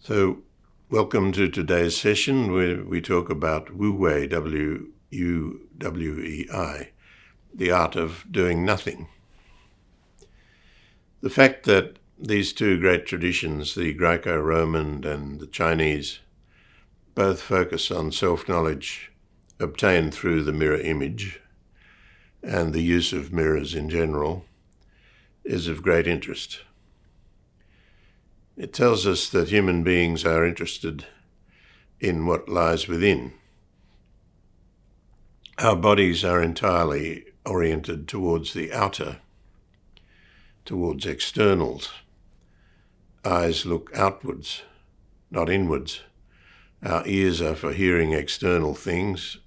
So, welcome to today's session where we talk about Wu-wei, W-U-W-E-I, the art of doing nothing. The fact that these two great traditions, the Greco-Roman and the Chinese, both focus on self-knowledge obtained through the mirror image and the use of mirrors in general, is of great interest. It tells us that human beings are interested in what lies within. Our bodies are entirely oriented towards the outer, towards externals. Eyes look outwards, not inwards. Our ears are for hearing external things,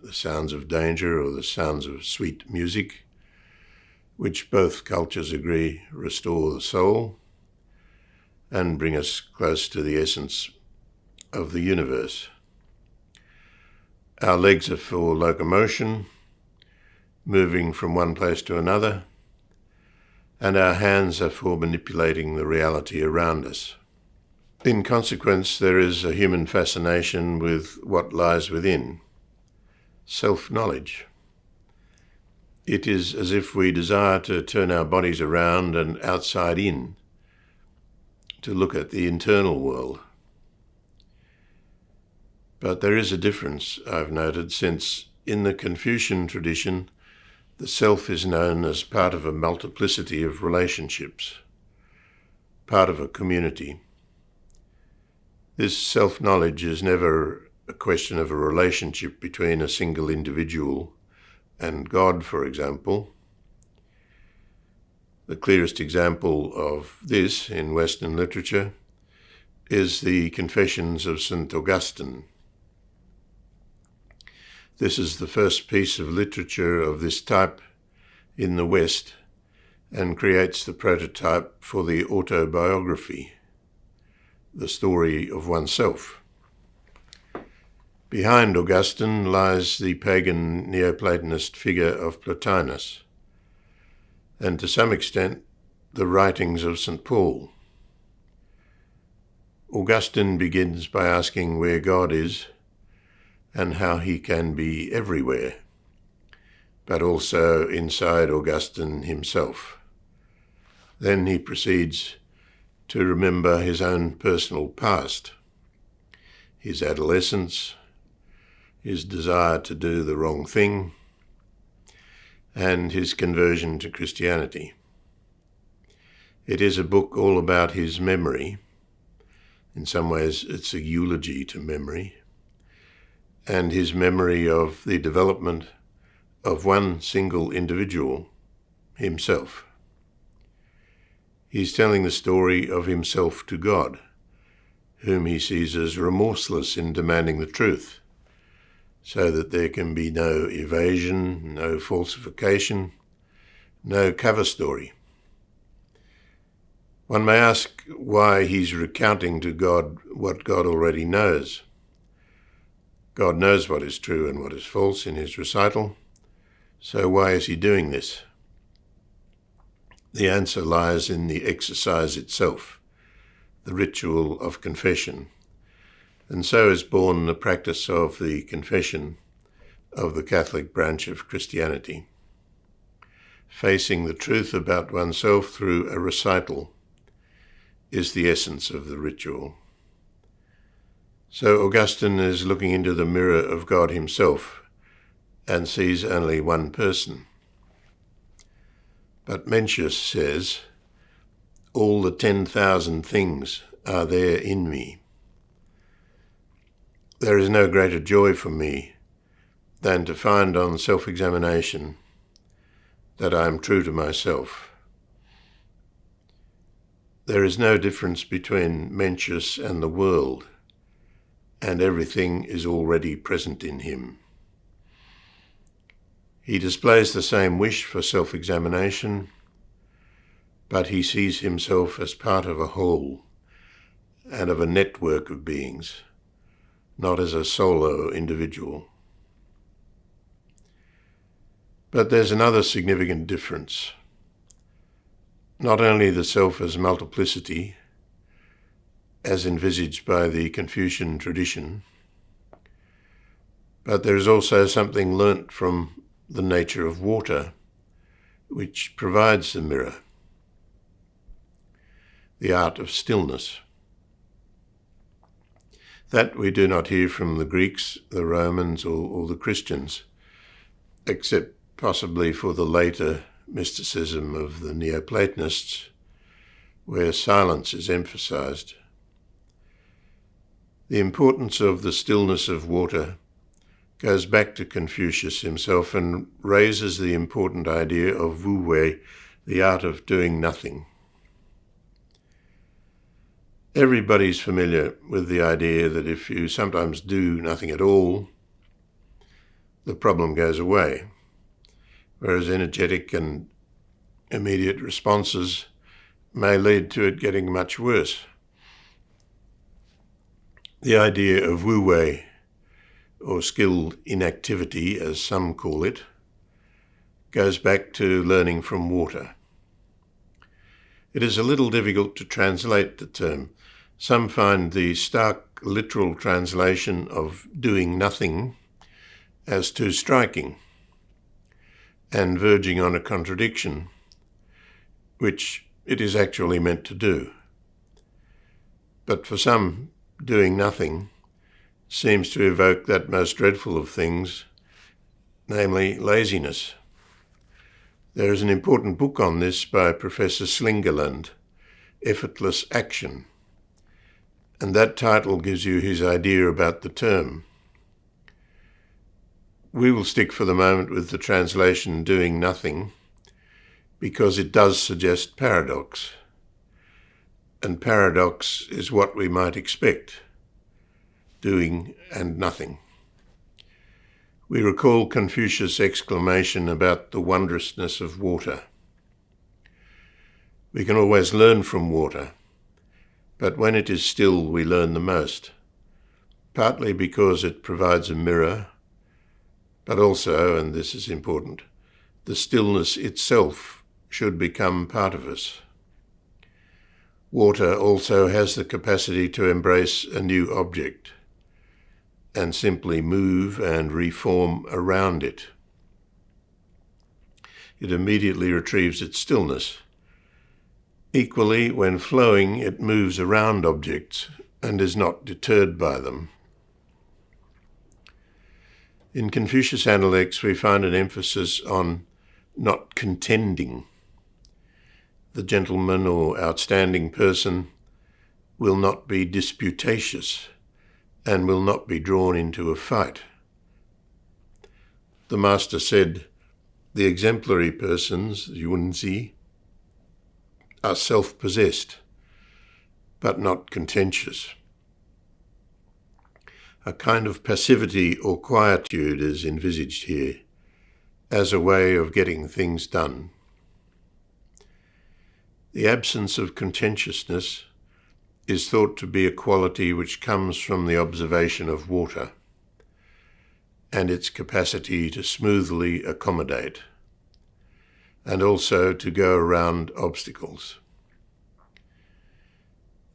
the sounds of danger or the sounds of sweet music, which both cultures agree restore the soul and bring us close to the essence of the universe. Our legs are for locomotion, moving from one place to another, and our hands are for manipulating the reality around us. In consequence, there is a human fascination with what lies within, self-knowledge. It is as if we desire to turn our bodies around and outside in, to look at the internal world. But there is a difference, I've noted, since in the Confucian tradition, the self is known as part of a multiplicity of relationships, part of a community. This self-knowledge is never a question of a relationship between a single individual and God, for example. The clearest example of this in Western literature is the Confessions of St Augustine. This is the first piece of literature of this type in the West and creates the prototype for the autobiography, the story of oneself. Behind Augustine lies the pagan Neoplatonist figure of Plotinus, and to some extent the writings of St Paul. Augustine begins by asking where God is and how he can be everywhere, but also inside Augustine himself. Then he proceeds to remember his own personal past, his adolescence, his desire to do the wrong thing, and his conversion to Christianity. It is a book all about his memory. In some ways, it's a eulogy to memory, and his memory of the development of one single individual, himself. He's telling the story of himself to God, whom he sees as remorseless in demanding the truth, so that there can be no evasion, no falsification, no cover story. One may ask why he's recounting to God what God already knows. God knows what is true and what is false in his recital, so why is he doing this? The answer lies in the exercise itself, the ritual of confession. And so is born the practice of the confession of the Catholic branch of Christianity. Facing the truth about oneself through a recital is the essence of the ritual. So Augustine is looking into the mirror of God himself and sees only one person. But Mencius says, all the 10,000 things are there in me. There is no greater joy for me than to find on self-examination that I am true to myself. There is no difference between Mencius and the world, and everything is already present in him. He displays the same wish for self-examination, but he sees himself as part of a whole and of a network of beings, not as a solo individual. But there's another significant difference. Not only the self as multiplicity, as envisaged by the Confucian tradition, but there is also something learnt from the nature of water, which provides the mirror, the art of stillness. That we do not hear from the Greeks, the Romans, or the Christians, except possibly for the later mysticism of the Neoplatonists, where silence is emphasized. The importance of the stillness of water goes back to Confucius himself and raises the important idea of Wu-wei, the art of doing nothing. Everybody's familiar with the idea that if you sometimes do nothing at all, the problem goes away, whereas energetic and immediate responses may lead to it getting much worse. The idea of Wu-wei, or skilled inactivity as some call it, goes back to learning from water. It is a little difficult to translate the term. Some find the stark literal translation of doing nothing as too striking and verging on a contradiction, which it is actually meant to do. But for some, doing nothing seems to evoke that most dreadful of things, namely laziness. There is an important book on this by Professor Slingerland, Effortless Action, and that title gives you his idea about the term. We will stick for the moment with the translation doing nothing because it does suggest paradox, and paradox is what we might expect, doing and nothing. We recall Confucius' exclamation about the wondrousness of water. We can always learn from water, but when it is still we learn the most, partly because it provides a mirror, but also, and this is important, the stillness itself should become part of us. Water also has the capacity to embrace a new object and simply move and reform around it. It immediately retrieves its stillness. Equally, when flowing, it moves around objects and is not deterred by them. In Confucius Analects, we find an emphasis on not contending. The gentleman or outstanding person will not be disputatious and will not be drawn into a fight. The master said, the exemplary persons, Yunzi, are self-possessed, but not contentious. A kind of passivity or quietude is envisaged here as a way of getting things done. The absence of contentiousness is thought to be a quality which comes from the observation of water and its capacity to smoothly accommodate, and also to go around obstacles.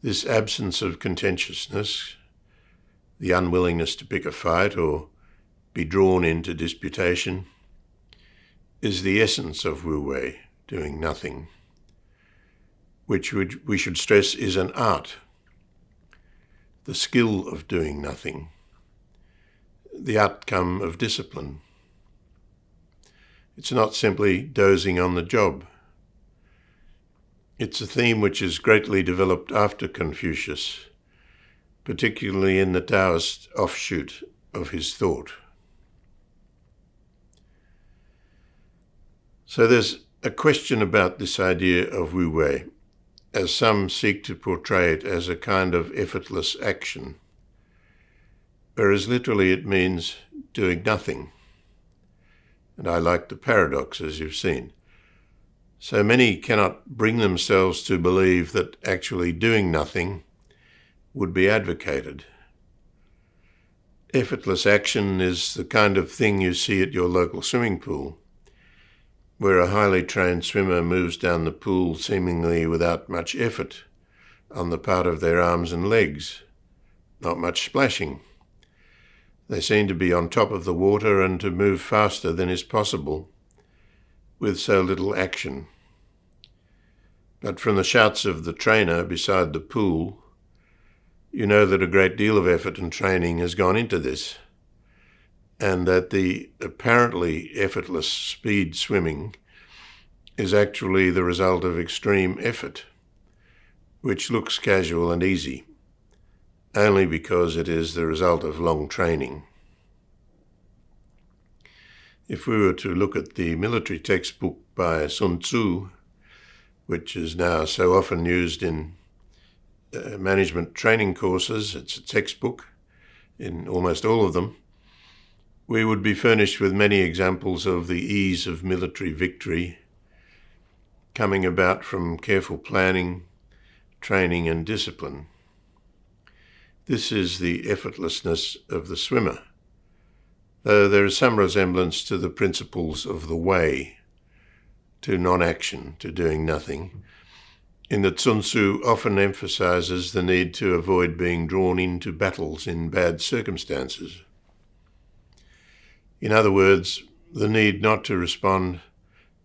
This absence of contentiousness, the unwillingness to pick a fight or be drawn into disputation, is the essence of Wu-wei, doing nothing, which we should stress is an art, the skill of doing nothing, the outcome of discipline. It's not simply dozing on the job. It's a theme which is greatly developed after Confucius, particularly in the Taoist offshoot of his thought. So there's a question about this idea of Wu-wei, as some seek to portray it as a kind of effortless action, whereas literally it means doing nothing. And I like the paradox, as you've seen. So many cannot bring themselves to believe that actually doing nothing would be advocated. Effortless action is the kind of thing you see at your local swimming pool, where a highly trained swimmer moves down the pool seemingly without much effort, on the part of their arms and legs, not much splashing. They seem to be on top of the water and to move faster than is possible, with so little action. But from the shouts of the trainer beside the pool, you know that a great deal of effort and training has gone into this, and that the apparently effortless speed swimming is actually the result of extreme effort, which looks casual and easy, only because it is the result of long training. If we were to look at the military textbook by Sun Tzu, which is now so often used in management training courses, it's a textbook in almost all of them, we would be furnished with many examples of the ease of military victory coming about from careful planning, training and discipline. This is the effortlessness of the swimmer, though there is some resemblance to the principles of the Wu-wei, to non-action, to doing nothing, in that Sun Tzu often emphasizes the need to avoid being drawn into battles in bad circumstances. In other words, the need not to respond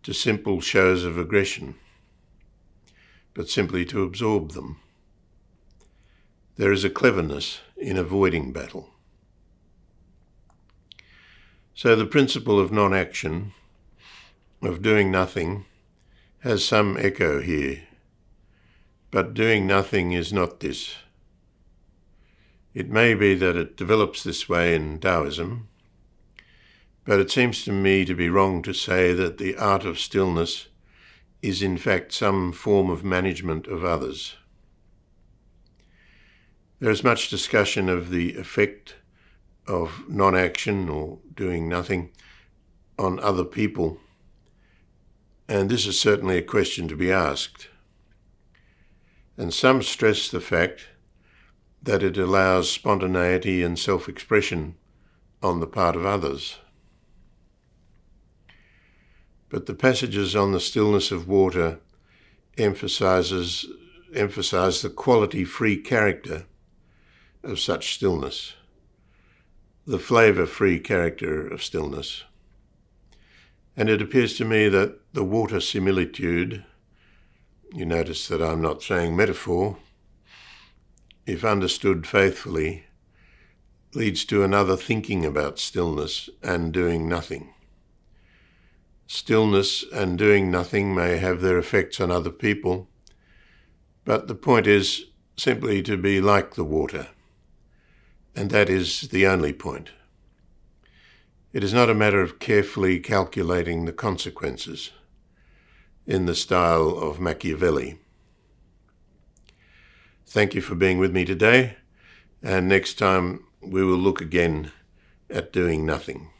to simple shows of aggression, but simply to absorb them. There is a cleverness in avoiding battle. So the principle of non-action, of doing nothing, has some echo here. But doing nothing is not this. It may be that it develops this way in Taoism, but it seems to me to be wrong to say that the art of stillness is in fact some form of management of others. There is much discussion of the effect of non-action or doing nothing on other people, and this is certainly a question to be asked. And some stress the fact that it allows spontaneity and self-expression on the part of others. But the passages on the stillness of water emphasize the quality-free character of such stillness, the flavour-free character of stillness. And it appears to me that the water similitude, you notice that I'm not saying metaphor, if understood faithfully, leads to another thinking about stillness and doing nothing. Stillness and doing nothing may have their effects on other people, but the point is simply to be like the water, and that is the only point. It is not a matter of carefully calculating the consequences in the style of Machiavelli. Thank you for being with me today, and next time we will look again at doing nothing.